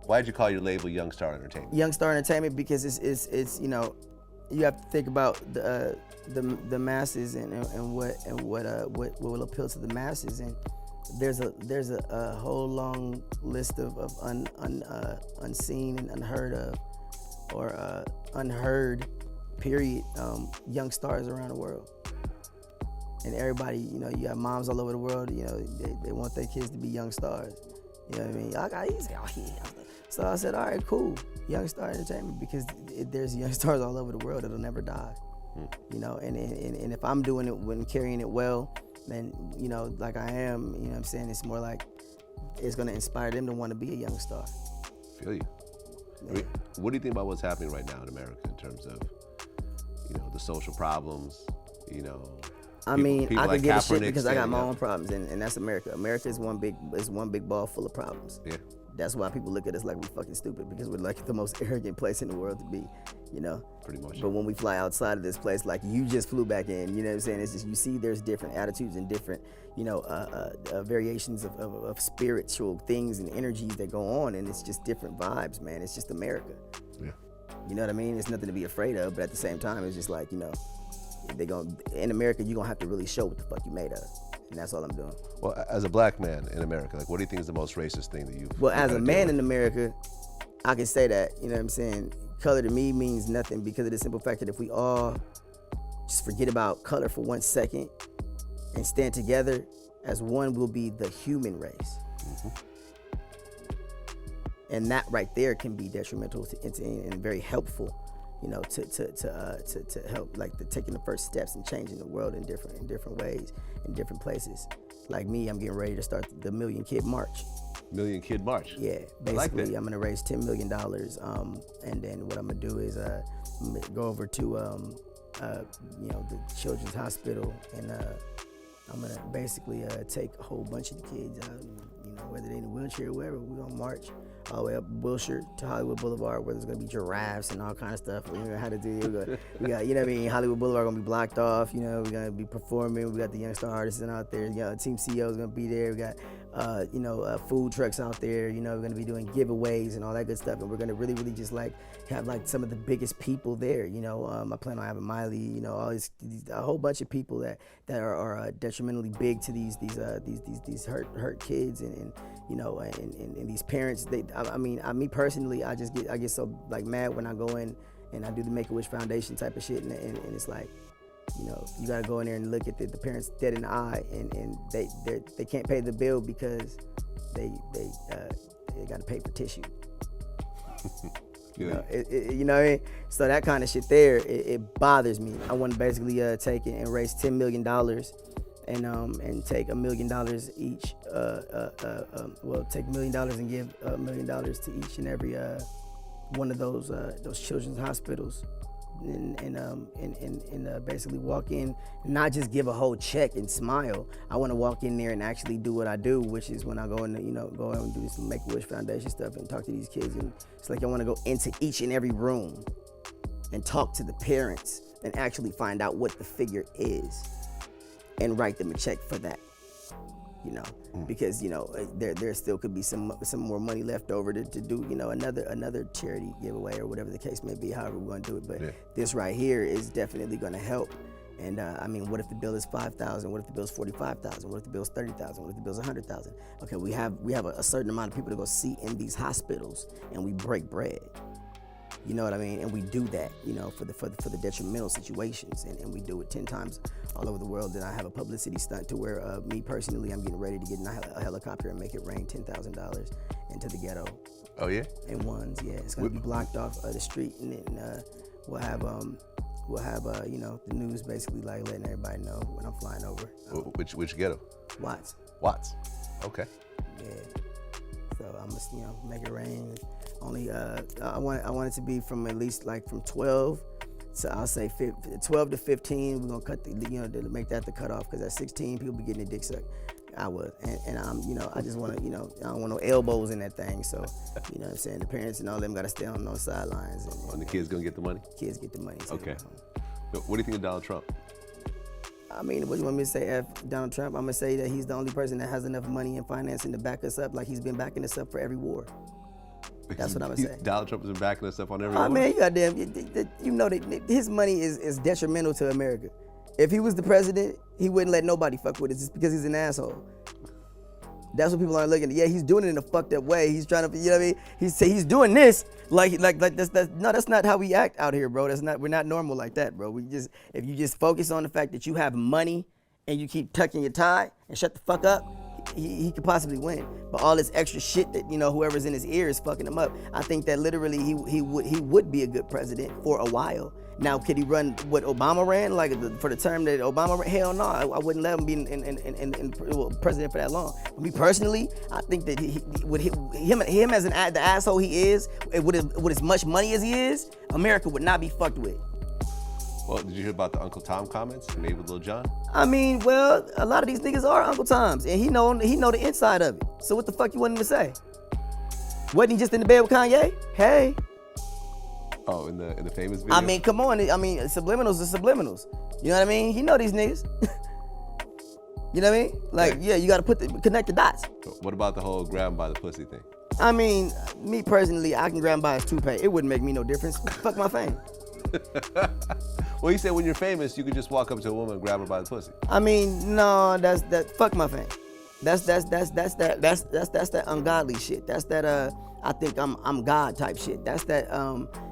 Why did you call your label Young Star Entertainment? Young Star Entertainment because it's you know, you have to think about the masses and what will appeal to the masses, and there's a whole long list of unseen and unheard of or unheard period young stars around the world. And everybody, you know, you have moms all over the world, you know, they want their kids to be young stars. You know what I mean? I got easy. Oh, yeah. So I said, all right, cool, Young Star Entertainment, because there's young stars all over the world that'll never die. You know, and if I'm doing it when carrying it well, then, you know, like I am, you know what I'm saying, it's more like it's gonna inspire them to want to be a young star. Feel you. Yeah. I mean, what do you think about what's happening right now in America in terms of, you know, the social problems, you know? I mean, I like can give a shit Kaepernick because I got my standing own up. problems, and that's America. America is one big ball full of problems. Yeah. That's why people look at us like we're fucking stupid, because we're like the most arrogant place in the world to be, you know? Pretty much. But when we fly outside of this place, like you just flew back in, you know what I'm saying? It's just, you see there's different attitudes and different, you know, variations of spiritual things and energies that go on, and it's just different vibes, man. It's just America. Yeah. You know what I mean? It's nothing to be afraid of, but at the same time, it's just like, you know, in America, you're gonna have to really show what the fuck you made of. And that's all I'm doing. Well, as a black man in America, like, what do you think is the most racist thing that you've Well, as had a to man deal in America, I can say that, you know what I'm saying? Color to me means nothing, because of the simple fact that if we all just forget about color for 1 second and stand together as one, we'll be the human race. And that right there can be detrimental and very helpful, you know, to help, like, taking the first steps and changing the world in different ways, in different places. Like me, I'm getting ready to start the Million Kid March. Million Kid March. Yeah, I like basically, that. I'm gonna raise $10 million, and then what I'm gonna do is I'm gonna go over to you know, the Children's Hospital, and I'm gonna basically take a whole bunch of the kids out, you know, whether they're in a wheelchair or wherever. We're gonna march all the way up Wilshire to Hollywood Boulevard, where there's gonna be giraffes and all kind of stuff. We know how to do. We got, you know what I mean, Hollywood Boulevard gonna be blocked off. You know, we're gonna be performing. We got the young star artists out there. You know, Team CEO's gonna be there. We got you know, food trucks out there. You know, we're gonna be doing giveaways and all that good stuff. And we're gonna really just like have like some of the biggest people there. You know, I plan on having Miley. You know, all these a whole bunch of people that are detrimentally big to these hurt kids, and you know, and these parents. Me personally, I get so like mad when I go in and I do the Make-A-Wish Foundation type of shit, and it's like, you know, you gotta go in there and look at the parents dead in the eye, and they can't pay the bill because they gotta pay for tissue. You know, you know what I mean? So that kind of shit there, it bothers me. I want to basically take it and raise $10 million, and take $1 million each. Well, take $1 million and give $1 million to each and every one of those children's hospitals, and basically walk in, not just give a whole check and smile. I want to walk in there and actually do what I do, which is when I go in, you know, go and do some Make-A-Wish Foundation stuff and talk to these kids. And it's like I want to go into each and every room and talk to the parents and actually find out what the figure is and write them a check for that. You know, because, you know, there still could be some more money left over to do, you know, another charity giveaway or whatever the case may be, however we're going to do it. But this right here is definitely going to help. And I mean, what if the bill is $5,000? What if the bill is $45,000? What if the bill is $30,000? What if the bill is $100,000? Okay, we have a certain amount of people to go see in these hospitals, and we break bread. You know what I mean? And we do that, you know, for the detrimental situations, and we do it 10 times all over the world. Then I have a publicity stunt to where me personally, I'm getting ready to get in a helicopter and make it rain $10,000 into the ghetto. Oh yeah? In ones, yeah. It's gonna be blocked off the street, and then we'll have you know, the news basically like letting everybody know when I'm flying over. Which ghetto? Watts. Watts. Okay. Yeah. So I'm just, you know, make it rain. Only I want it to be from at least like from 12 to, I'll say 12 to 15. We're gonna cut the, you know, to make that the cutoff, because at 16 people be getting their dick sucked. I would, and I'm, you know, I just want to, you know, I don't want no elbows in that thing. So, you know what I'm saying, the parents and all them got to stay on those sidelines. And the kids gonna get the money? Kids get the money. Okay. So what do you think of Donald Trump? I mean, what do you want me to say, F Donald Trump? I'm gonna say that he's the only person that has enough money and financing to back us up, like he's been backing us up for every war. That's what I'm gonna say. Donald Trump has been backing us up on every Oh war. man, you know that his money is detrimental to America. If he was the president, he wouldn't let nobody fuck with it just because he's an asshole. That's what people aren't looking at. Yeah, he's doing it in a fucked up way. He's trying to, you know what I mean? He's doing this like that's not how we act out here, bro. We're not normal like that, bro. If you just focus on the fact that you have money and you keep tucking your tie and shut the fuck up, he could possibly win. But all this extra shit that, you know, whoever's in his ear is fucking him up. I think that literally he would be a good president for a while. Now, could he run what Obama ran, like for the term that Obama ran? Hell no, I wouldn't let him be in president for that long. Me personally, I think that him as the asshole he is, with as much money as he is, America would not be fucked with. Well, did you hear about the Uncle Tom comments made with Lil Jon? I mean, well, a lot of these niggas are Uncle Toms, and he know the inside of it. So what the fuck you want him to say? Wasn't he just in the bed with Kanye? Hey. Oh, in the famous video? I mean, come on. I mean, subliminals are subliminals. You know what I mean? He know these niggas. You know what I mean? Like, yeah, you gotta connect the dots. What about the whole grab him by the pussy thing? I mean, me personally, I can grab him by his toupee. It wouldn't make me no difference. Fuck my fame. Well, you said when you're famous, you could just walk up to a woman and grab her by the pussy. I mean, no, fuck my fame. That's that ungodly shit. That's that I think I'm God type shit. That's that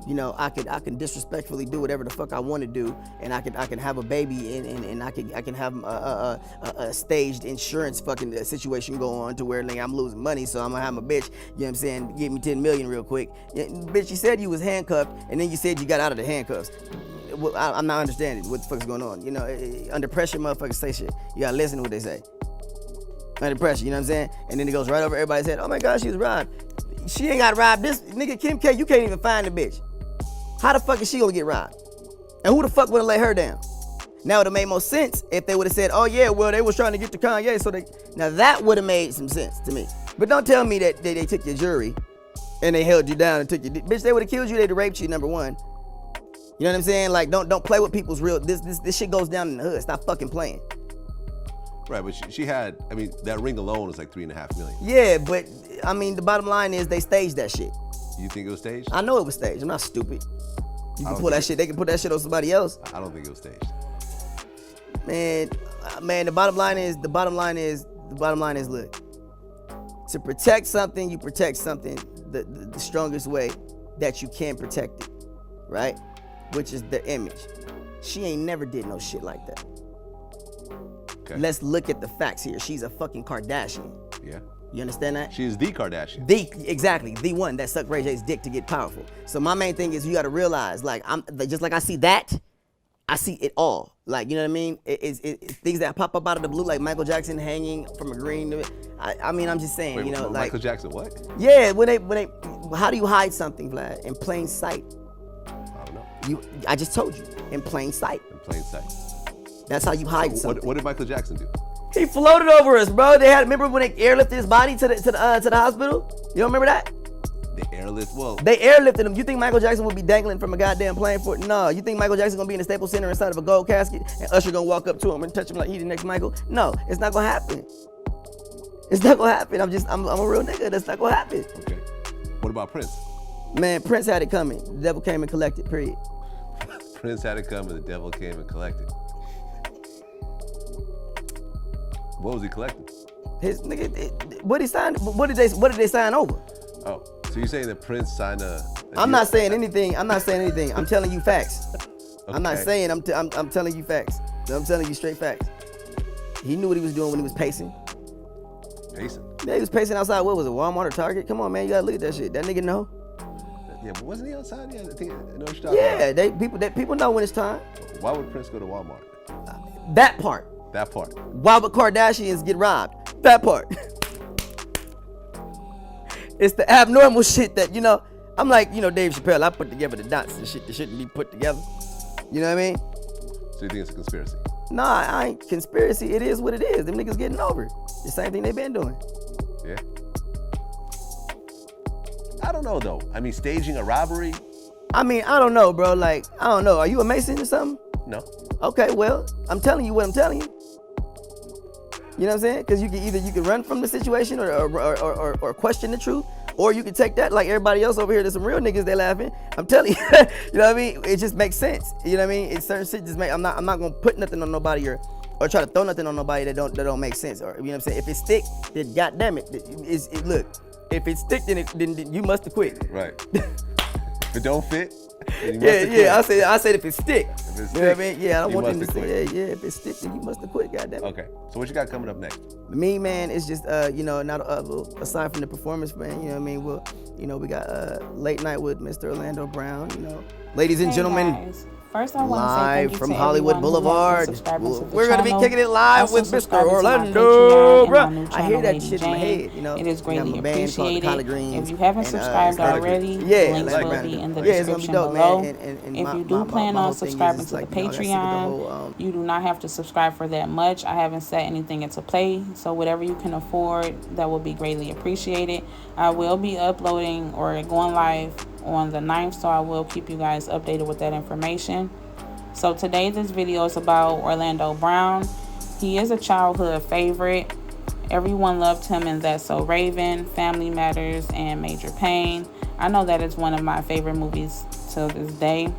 you know, I can disrespectfully do whatever the fuck I want to do, and I can have a baby and I can have a staged insurance fucking situation go on to where I'm losing money, so I'm gonna have my bitch, you know what I'm saying, give me 10 million real quick. Yeah, bitch, you said you was handcuffed and then you said you got out of the handcuffs. Well, I'm not understanding what the fuck is going on. You know, under pressure, motherfuckers say shit. You gotta listen to what they say. Under pressure, you know what I'm saying? And then it goes right over everybody's head. Oh my God, she was robbed. She ain't got robbed. This nigga Kim K, you can't even find the bitch. How the fuck is she gonna get robbed? And who the fuck would've let her down? Now it would've made more sense if they would've said, oh yeah, well they was trying to get to Kanye, so now that would've made some sense to me. But don't tell me that they took your jewelry and they held you down and took your, bitch, they would've killed you, they'd have raped you, number one. You know what I'm saying? Like, don't play with people's real, this shit goes down in the hood. Stop fucking playing. Right, but she had, I mean, that ring alone was like $3.5 million. Yeah, but I mean, the bottom line is they staged that shit. You think it was staged? I know it was staged. I'm not stupid. You can pull that shit. They can put that shit on somebody else. I don't think it was staged. Man, the bottom line is, look, to protect something, you protect something the strongest way that you can protect it, right? Which is the image. She ain't never did no shit like that. Okay. Let's look at the facts here. She's a fucking Kardashian. Yeah. You understand that? She is the Kardashian. Exactly, the one that sucked Ray J's dick to get powerful. So my main thing is you got to realize, like, just like I see that, I see it all. Like, you know what I mean? It's things that pop up out of the blue, like Michael Jackson hanging from a green. I mean, I'm just saying, Wait, you know, like Michael Jackson, what? Yeah, when they, how do you hide something, Vlad? In plain sight. I don't know. I just told you, in plain sight. In plain sight. That's how you hide something. What did Michael Jackson do? He floated over us, bro. Remember when they airlifted his body to the hospital? You don't remember that? They airlift? Well, they airlifted him. You think Michael Jackson would be dangling from a goddamn plane for it? No. You think Michael Jackson gonna be in the Staples Center inside of a gold casket and Usher gonna walk up to him and touch him like he the next Michael? No, it's not gonna happen. It's not gonna happen. I'm a real nigga. That's not gonna happen. Okay. What about Prince? Man, Prince had it coming. The devil came and collected, period. Prince had it coming, the devil came and collected. What was he collecting? His nigga, what he signed? What did they sign over? Oh, so you're saying that Prince signed a I'm not saying anything. I'm telling you facts. Okay. I'm not saying. I'm telling you facts. I'm telling you straight facts. He knew what he was doing when he was pacing. Pacing? Yeah, he was pacing outside. What was it, Walmart or Target? Come on, man, you gotta look at that shit. That nigga know. Yeah, but wasn't he outside? Yeah, I think I know what you're talking about. People know when it's time. Why would Prince go to Walmart? That part. That part. Why would Kardashians get robbed? That part. It's the abnormal shit that, you know, I'm like, you know, Dave Chappelle, I put together the dots and shit that shouldn't be put together. You know what I mean? So you think it's a conspiracy? Nah, I ain't conspiracy. It is what it is. Them niggas getting over it. The same thing they been doing. Yeah. I don't know though. I mean, staging a robbery. I mean, I don't know, bro. Like, I don't know. Are you a Mason or something? No. Okay, well, I'm telling you what I'm telling you. You know what I'm saying? Because you can run from the situation or question the truth, Or you can take that like everybody else over here. There's some real niggas they laughing. I'm telling you, you know what I mean? It just makes sense. You know what I mean? It's certain shit just make. I'm not gonna put nothing on nobody or try to throw nothing on nobody that don't make sense. Or you know what I'm saying? If it stick, then goddamn it, look. If it stick, then you must have quit. Right. If it don't fit, then you must have quit. I said if it stick. If it you stick, know what I mean? Yeah, I don't you want them to must have say, quit. yeah, if it stick, then you must have quit. Goddamn it. Okay. So what you got coming up next? Me, man, it's just not aside from the performance, man. You know what I mean? We got Late Night with Mr. Orlando Brown. You know, ladies and gentlemen. Guys. First, I want to say live thank you from to Hollywood everyone Boulevard. Who subscribing to the We're gonna be channel. kicking it live Also with Mr. subscribe to my Orlando, Patreon bro. and my new I hear channel, that Lady shit in my Jane. head. You know, It is we got greatly my band called the appreciated. Collard Greens. If you haven't And, subscribed it's already, yeah, the links like will Brandon. be in the Yeah, it's gonna be description dope, below. man. And If you do plan my on whole thing is subscribing just to the like, I gotta stick with the Patreon, whole, you do not have to subscribe for that much. I haven't set anything into play, so whatever you can afford, that will be greatly appreciated. I will be uploading or going live on the 9th, so I will keep you guys updated with that information. So today this video is about Orlando Brown. He is a childhood favorite. Everyone loved him in That's So Raven, Family Matters, and Major Payne. I know that is one of my favorite movies to this day.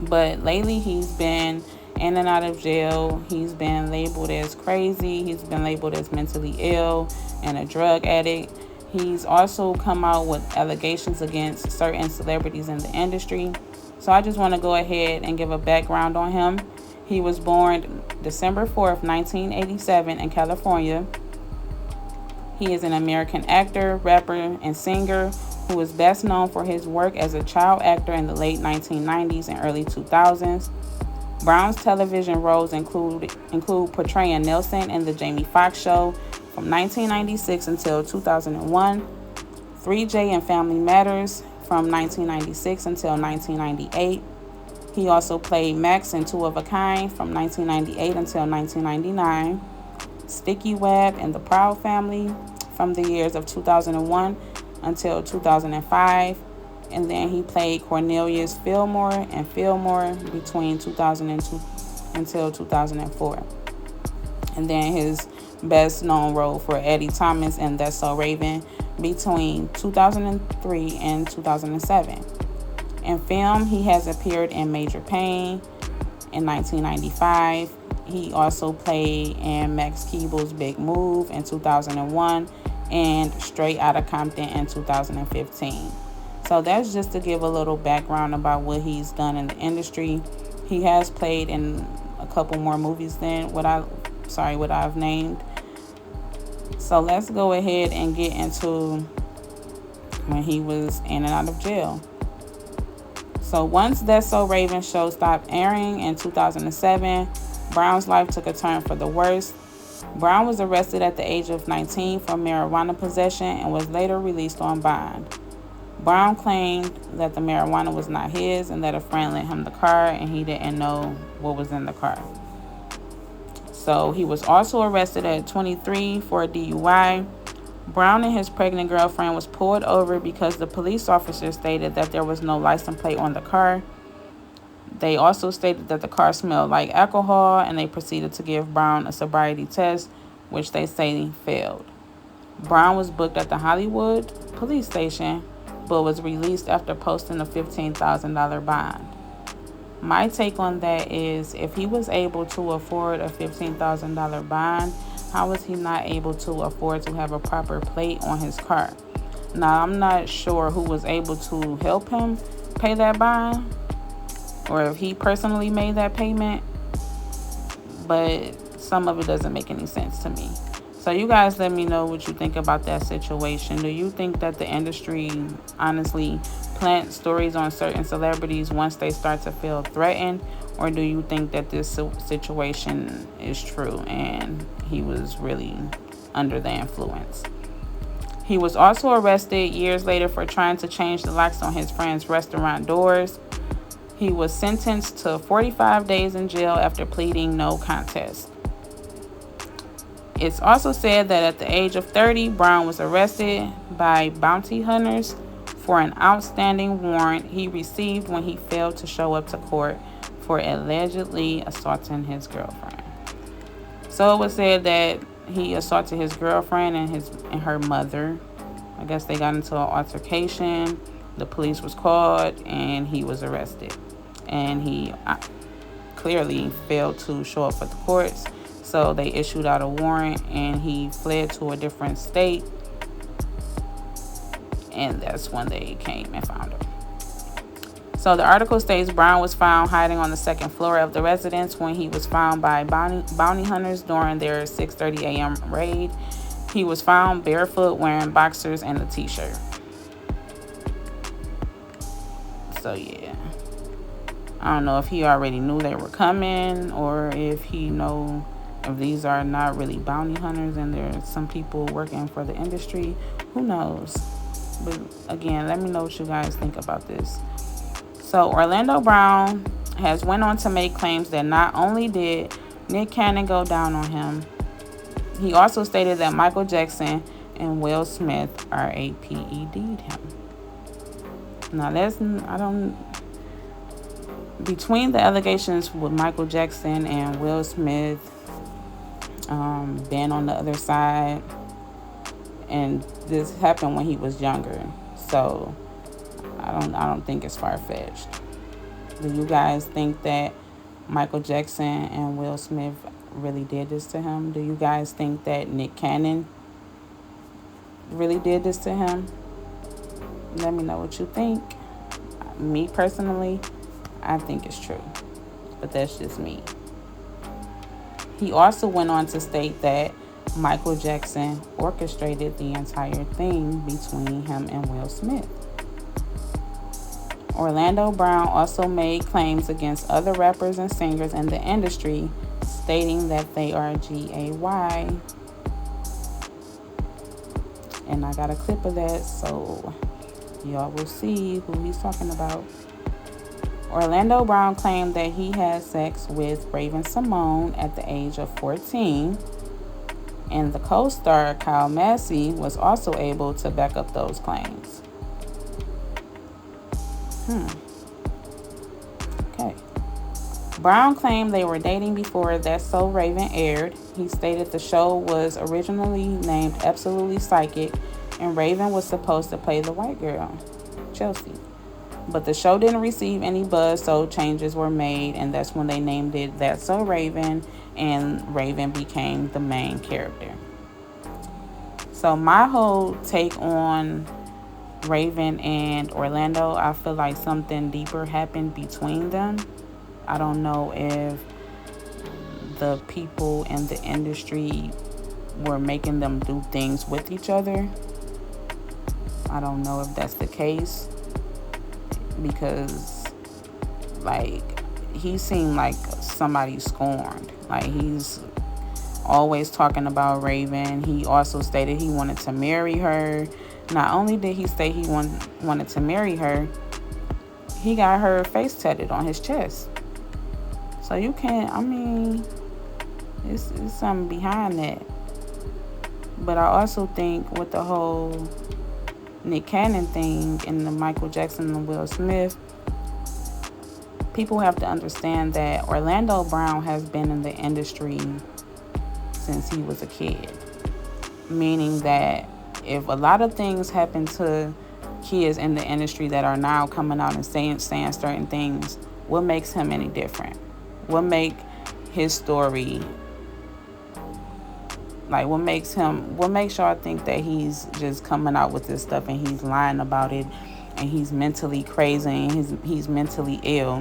But lately he's been in and out of jail. He's been labeled as crazy. He's been labeled as mentally ill and a drug addict. He's also come out with allegations against certain celebrities in the industry. So I just want to go ahead and give a background on him. He was born December 4th, 1987 in California. He is an American actor, rapper, and singer who is best known for his work as a child actor in the late 1990s and early 2000s. Brown's television roles include portraying Nelson in The Jamie Foxx Show from 1996 until 2001, 3J and Family Matters from 1996 until 1998. He also played Max in Two of a Kind from 1998 until 1999, Sticky Webb in The Proud Family from the years of 2001 until 2005, and then he played Cornelius Fillmore in Fillmore between 2002 until 2004. And then his best known role for Eddie Thomas in That's So Raven between 2003 and 2007. In film, he has appeared in Major Payne in 1995. He also played in Max Keeble's Big Move in 2001 and Straight Outta Compton in 2015. So that's just to give a little background about what he's done in the industry. He has played in a couple more movies than what I've named. So let's go ahead and get into when he was in and out of jail. So once That's So Raven show stopped airing in 2007, Brown's life took a turn for the worse. Brown was arrested at the age of 19 for marijuana possession and was later released on bond. Brown claimed that the marijuana was not his and that a friend lent him the car and he didn't know what was in the car. So he was also arrested at 23 for a DUI. Brown and his pregnant girlfriend was pulled over because the police officer stated that there was no license plate on the car. They also stated that the car smelled like alcohol, and they proceeded to give Brown a sobriety test, which they say failed. Brown was booked at the Hollywood police station, but was released after posting a $15,000 bond. My take on that is, if he was able to afford a $15,000 bond, how was he not able to afford to have a proper plate on his car? Now, I'm not sure who was able to help him pay that bond, or if he personally made that payment, but some of it doesn't make any sense to me. So you guys let me know what you think about that situation. Do you think that the industry honestly plants stories on certain celebrities once they start to feel threatened? Or do you think that this situation is true and he was really under the influence? He was also arrested years later for trying to change the locks on his friend's restaurant doors. He was sentenced to 45 days in jail after pleading no contest. It's also said that at the age of 30, Brown was arrested by bounty hunters for an outstanding warrant he received when he failed to show up to court for allegedly assaulting his girlfriend. So it was said that he assaulted his girlfriend and her mother, I guess they got into an altercation. The police was called and he was arrested. And he clearly failed to show up at the courts. So they issued out a warrant and he fled to a different state. And that's when they came and found him. So the article states Brown was found hiding on the second floor of the residence when he was found by bounty hunters during their 6:30 a.m. raid. He was found barefoot, wearing boxers and a t-shirt. So yeah, I don't know if he already knew they were coming, or if he know if these are not really bounty hunters and there's some people working for the industry. Who knows? But again, let me know what you guys think about this. So Orlando Brown has went on to make claims that not only did Nick Cannon go down on him, he also stated that Michael Jackson and Will Smith RAPED'd him. Now between the allegations with Michael Jackson and Will Smith being on the other side, and this happened when he was younger, so I don't think it's far-fetched. Do you guys think that Michael Jackson and Will Smith really did this to him? Do you guys think that Nick Cannon really did this to him? Let me know what you think. Me personally, I think it's true, but that's just me. He also went on to state that Michael Jackson orchestrated the entire thing between him and Will Smith. Orlando Brown also made claims against other rappers and singers in the industry, stating that they are GAY. And I got a clip of that, so y'all will see who he's talking about. Orlando Brown claimed that he had sex with Raven-Symoné at the age of 14, and the co-star Kyle Massey was also able to back up those claims. Okay. Brown claimed they were dating before That's So Raven aired. He stated the show was originally named Absolutely Psychic, and Raven was supposed to play the white girl, Chelsea. But the show didn't receive any buzz, so changes were made, and that's when they named it That's So Raven, and Raven became the main character. So my whole take on Raven and Orlando, I feel like something deeper happened between them. I don't know if the people in the industry were making them do things with each other. I don't know if that's the case, because like he seemed like somebody scorned. Like he's always talking about Raven. He also stated he wanted to marry her. Not only did he say he wanted to marry her, he got her face tatted on his chest. So you can't, I mean, it's something behind that. But I also think with the whole Nick Cannon thing and the Michael Jackson and Will Smith, people have to understand that Orlando Brown has been in the industry since he was a kid. Meaning that if a lot of things happen to kids in the industry that are now coming out and saying certain things, what makes him any different? What make his story, like what makes y'all think that he's just coming out with this stuff and he's lying about it and he's mentally crazy and he's mentally ill,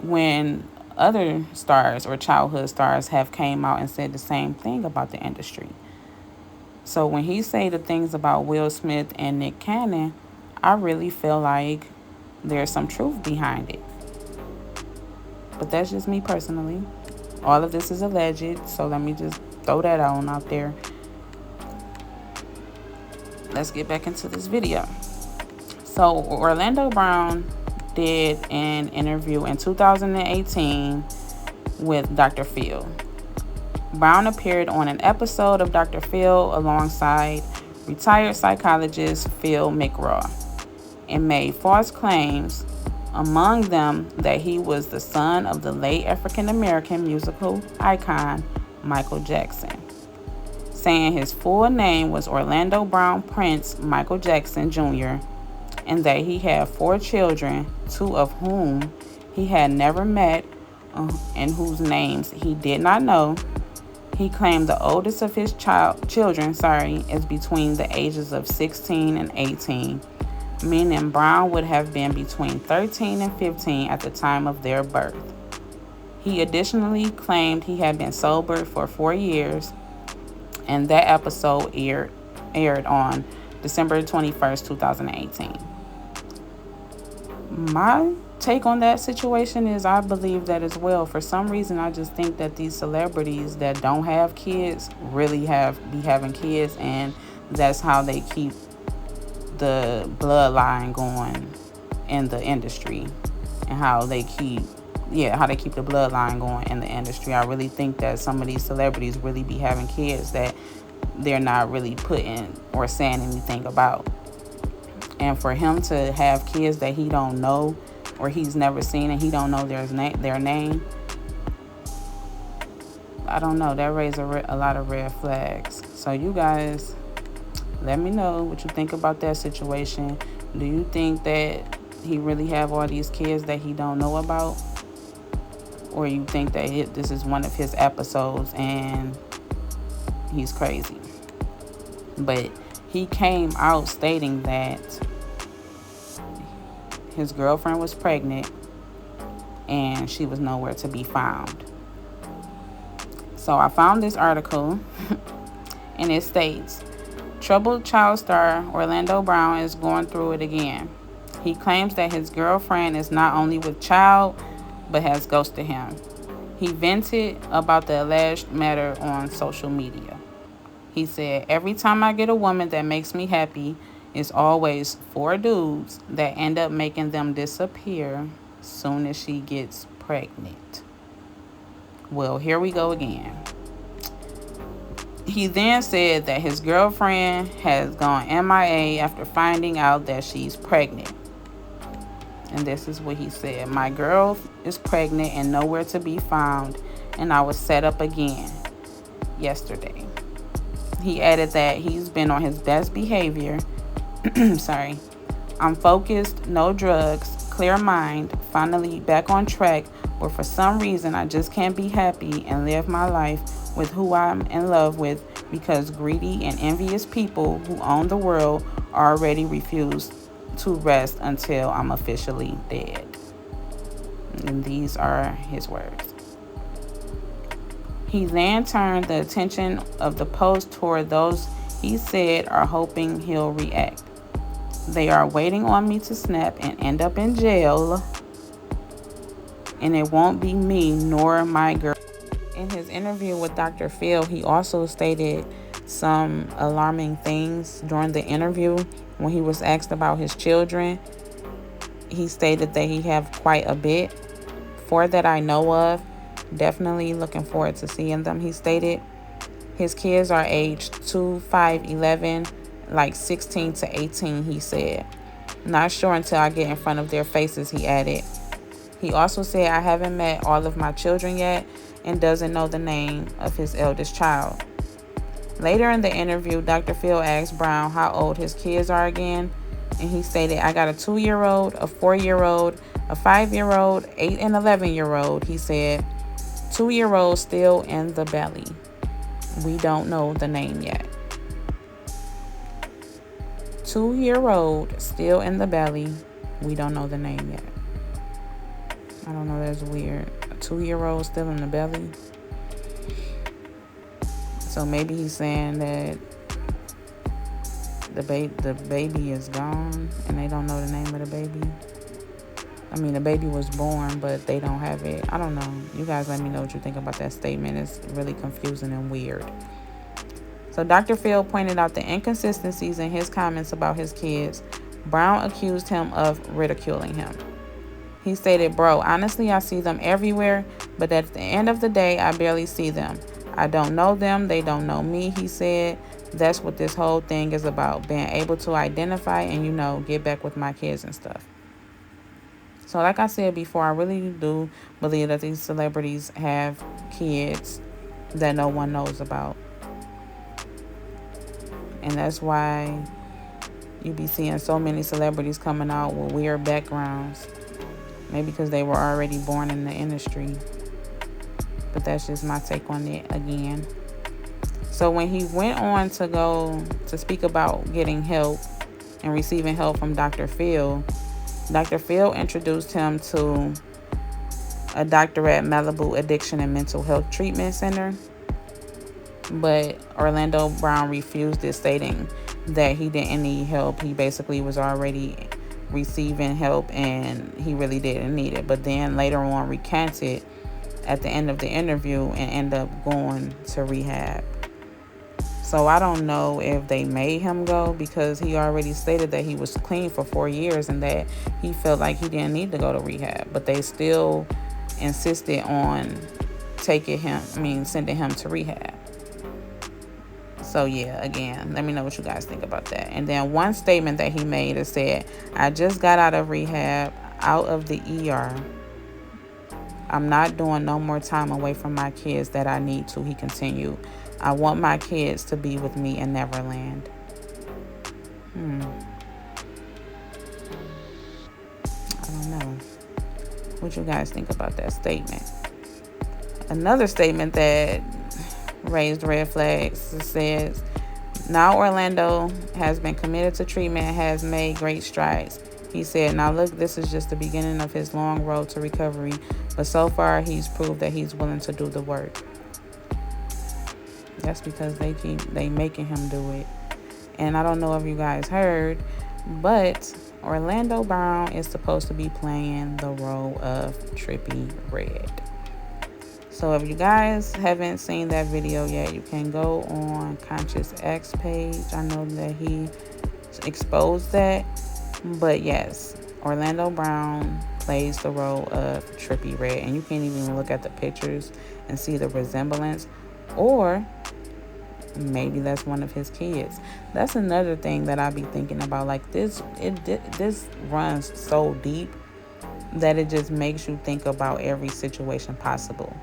when other stars or childhood stars have came out and said the same thing about the industry? So when he say the things about Will Smith and Nick Cannon, I really feel like there's some truth behind it. But that's just me personally. All of this is alleged, so let me just throw that on out there. Let's get back into this video. So Orlando Brown did an interview in 2018 with Dr. Phil. Brown appeared on an episode of Dr. Phil alongside retired psychologist Phil McGraw and made false claims, among them that he was the son of the late African-American musical icon Michael Jackson. saying his full name was Orlando Brown Prince Michael Jackson Jr., and that he had 4 children, 2 of whom he had never met and whose names he did not know. He claimed the oldest of his children is between the ages of 16 and 18, meaning Brown would have been between 13 and 15 at the time of their birth. He additionally claimed he had been sober for 4 years, and that episode aired on December 21st, 2018. My take on that situation is I believe that as well. For some reason, I just think that these celebrities that don't have kids really be having kids, and that's how they keep the bloodline going in the industry, and how they keep the bloodline going in the industry. I really think that some of these celebrities really be having kids that they're not really putting or saying anything about. And for him to have kids that he don't know or he's never seen and he don't know their name, I don't know. That raised a lot of red flags. So you guys, let me know what you think about that situation. Do you think that he really have all these kids that he don't know about? Or you think that this is one of his episodes and he's crazy? But he came out stating that his girlfriend was pregnant and she was nowhere to be found. So I found this article and it states, troubled child star Orlando Brown is going through it again. He claims that his girlfriend is not only with child, but has ghosted him. He vented about the alleged matter on social media. He said, every time I get a woman that makes me happy, it's always 4 dudes that end up making them disappear soon as she gets pregnant. Well, here we go again. He then said that his girlfriend has gone MIA after finding out that she's pregnant. And this is what he said. My girl is pregnant and nowhere to be found, and I was set up again yesterday. He added that he's been on his best behavior. I'm focused, no drugs, clear mind, finally back on track, but for some reason I just can't be happy and live my life with who I'm in love with because greedy and envious people who own the world already refuse to rest until I'm officially dead. And these are his words. He then turned the attention of the post toward those he said are hoping he'll react. They are waiting on me to snap and end up in jail, and it won't be me nor my girl. In his interview with Dr. Phil, he also stated some alarming things during the interview. When he was asked about his children, he stated that he have quite a bit. 4 that I know of. Definitely looking forward to seeing them, he stated. His kids are aged 2, 5, 11, like 16 to 18, he said. Not sure until I get in front of their faces, he added. He also said, I haven't met all of my children yet and doesn't know the name of his eldest child. Later in the interview, Dr. Phil asked Brown how old his kids are again, and he stated, I got a 2-year-old, a 4-year-old, a 5-year-old, 8 and 11-year-old, he said. 2-year-old still in the belly. We don't know the name yet. 2-year-old still in the belly. We don't know the name yet. I don't know, that's weird. A 2-year-old still in the belly. So maybe he's saying that the baby is gone and they don't know the name of the baby. I mean, the baby was born, but they don't have it. I don't know. You guys let me know what you think about that statement. It's really confusing and weird. So Dr. Phil pointed out the inconsistencies in his comments about his kids. Brown accused him of ridiculing him. He stated, bro, honestly, I see them everywhere, but at the end of the day, I barely see them. I don't know them. They don't know me, he said. That's what this whole thing is about, being able to identify and, get back with my kids and stuff. So like I said before, I really do believe that these celebrities have kids that no one knows about. And that's why you be seeing so many celebrities coming out with weird backgrounds. Maybe because they were already born in the industry. But that's just my take on it again. So when he went on to go to speak about getting help and receiving help from Dr. Phil introduced him to a doctor at Malibu Addiction and Mental Health Treatment Center. But Orlando Brown refused it, stating that he didn't need help. He basically was already receiving help and he really didn't need it. But then later on recanted at the end of the interview and ended up going to rehab. So I don't know if they made him go, because he already stated that he was clean for 4 years and that he felt like he didn't need to go to rehab. But they still insisted on sending him to rehab. So yeah, again, let me know what you guys think about that. And then one statement that he made is said, "I just got out of rehab, out of the ER. I'm not doing no more time away from my kids that I need to," he continued. "I want my kids to be with me in Neverland." I don't know. What you guys think about that statement? Another statement that raised red flags says, "Now Orlando has been committed to treatment and has made great strides." He said, "Now look, this is just the beginning of his long road to recovery, but so far he's proved that he's willing to do the work." That's because they making him do it. And I don't know if you guys heard, but Orlando Brown is supposed to be playing the role of Trippie Redd. So if you guys haven't seen that video yet, you can go on Conscious X page. I know that he exposed that. But yes, Orlando Brown plays the role of Trippie Redd. And you can't even look at the pictures and see the resemblance. Or maybe that's one of his kids. That's another thing that I be thinking about. Like this runs so deep that it just makes you think about every situation possible.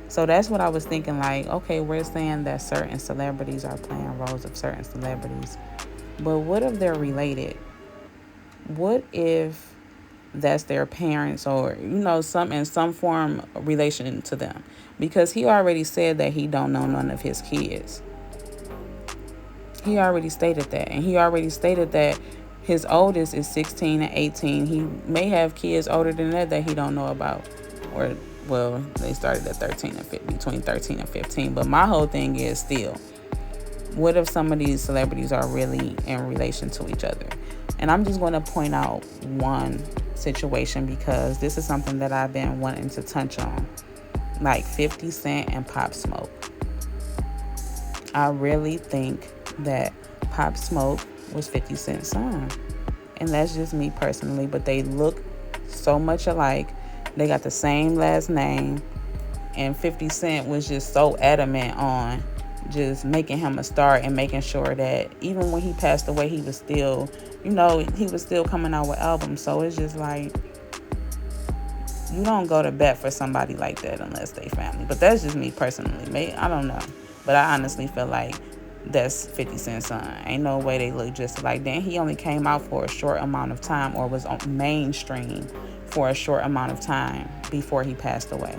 So that's what I was thinking, like, okay, we're saying that certain celebrities are playing roles of certain celebrities, but what if they're related? What if that's their parents, or some in some form relation to them? Because he already said that he don't know none of his kids. He already stated that, and he already stated that his oldest is 16 and 18. He may have kids older than that he don't know about, or well, they started at 13 and 15, between 13 and 15. But my whole thing is still, what if some of these celebrities are really in relation to each other? And I'm just going to point out one situation, because this is something that I've been wanting to touch on, like 50 Cent and Pop Smoke. I really think that Pop Smoke was 50 Cent's son. And that's just me personally, but they look so much alike. They got the same last name, and 50 Cent was just so adamant on just making him a star and making sure that even when he passed away, he was still, he was still coming out with albums. So it's just like, you don't go to bat for somebody like that unless they family. But that's just me personally. I don't know. But I honestly feel like that's 50 Cent's son. Ain't no way they look just alike. Then he only came out for a short amount of time, or was on mainstream for a short amount of time before he passed away.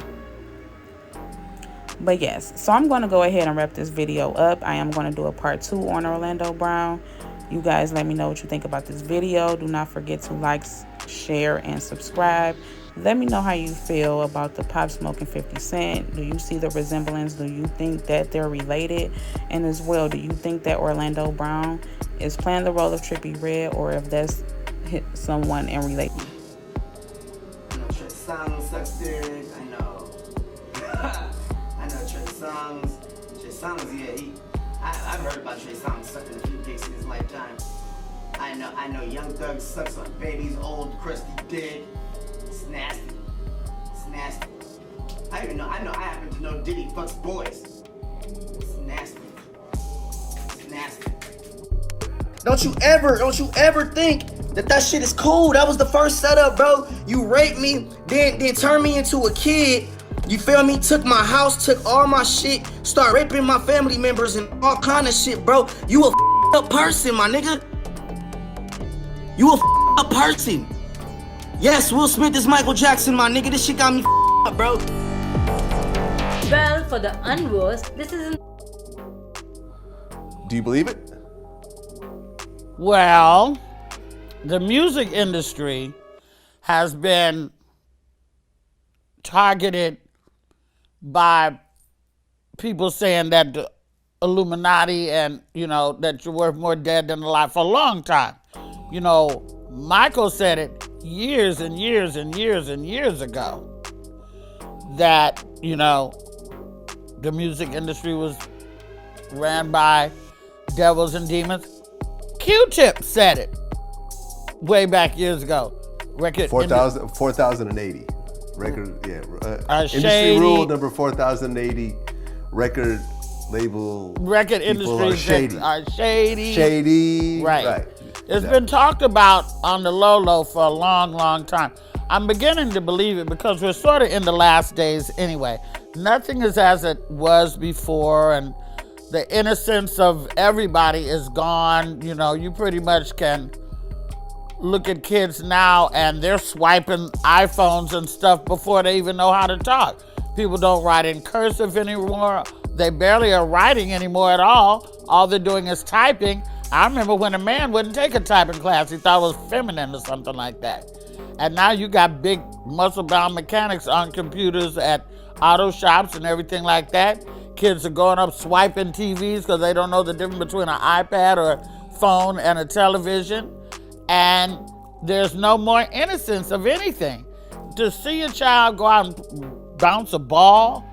But yes, so I'm going to go ahead and wrap this video up. I am going to do a part 2 on Orlando Brown. You guys let me know what you think about this video. Do not forget to like, share, and subscribe. Let me know how you feel about the Pop Smoke and 50 Cent. Do you see the resemblance? Do you think that they're related? And as well, do you think that Orlando Brown is playing the role of Trippie Redd, or if that's someone in relation? I know Trey Songz sucks dick. I know Trey Songz. Yeah, I've heard about Trey Songz sucking a few dicks in his lifetime. I know Young Thug sucks on Baby's old crusty dick. It's nasty. I happen to know Diddy fucks boys. It's nasty. Don't you ever think that shit is cool. That was the first setup, bro. You raped me, then turned me into a kid. You feel me? Took my house, took all my shit, start raping my family members and all kind of shit, bro. You a up person, my nigga. You a up person. Yes, Will Smith is Michael Jackson, my nigga. This shit got me up, bro. Well, for the unversed, this isn't. Do you believe it? Well, the music industry has been targeted by people saying that the Illuminati and, that you're worth more dead than alive for a long time. Michael said it years and years and years and years ago that, the music industry was ran by devils and demons. Q-Tip said it way back years ago. Record 4,080. Record, industry shady, rule number 4,080. Record label. Record industry shady. Are shady. Shady. Right. It's been talked about on the low for a long, long time. I'm beginning to believe it because we're sort of in the last days anyway. Nothing is as it was before, and the innocence of everybody is gone. You pretty much can look at kids now and they're swiping iPhones and stuff before they even know how to talk. People don't write in cursive anymore. They barely are writing anymore at all. All they're doing is typing. I remember when a man wouldn't take a typing class. He thought it was feminine or something like that. And now you got big muscle-bound mechanics on computers at auto shops and everything like that. Kids are going up swiping TVs because they don't know the difference between an iPad or a phone and a television. And there's no more innocence of anything. To see a child go out and bounce a ball,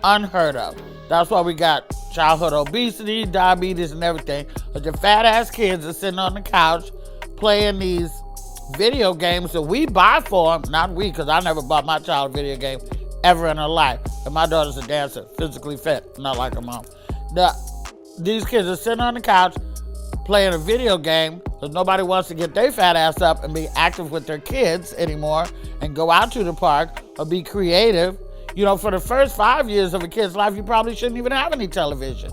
unheard of. That's why we got childhood obesity, diabetes, and everything. But the fat-ass kids are sitting on the couch playing these video games that we buy for them. Not we, because I never bought my child a video game ever in her life. And my daughter's a dancer, physically fit, not like her mom. These kids are sitting on the couch playing a video game because nobody wants to get their fat ass up and be active with their kids anymore and go out to the park or be creative. For the first 5 years of a kid's life, you probably shouldn't even have any television.